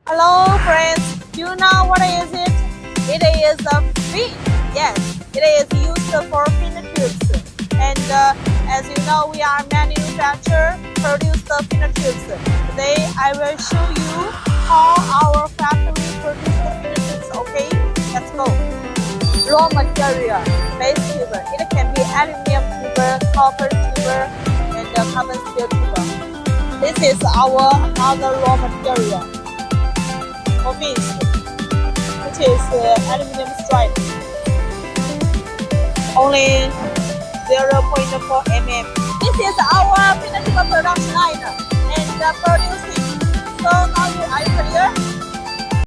Hello, friends. Do you know what is it? It is a fin. Yes, it is used for fin tubes. And as you know, we are manufacturer, produce the fin tubes. Today, I will show you how our factory produce the fin tubes. Okay, let's go. Raw material, base tube. It can be aluminum tube, copper tube, and carbon steel tube. This is our another raw material. Fins, which is aluminum stripe, only 0.4 mm. This is our fin tube production line and producing. So now are you clear?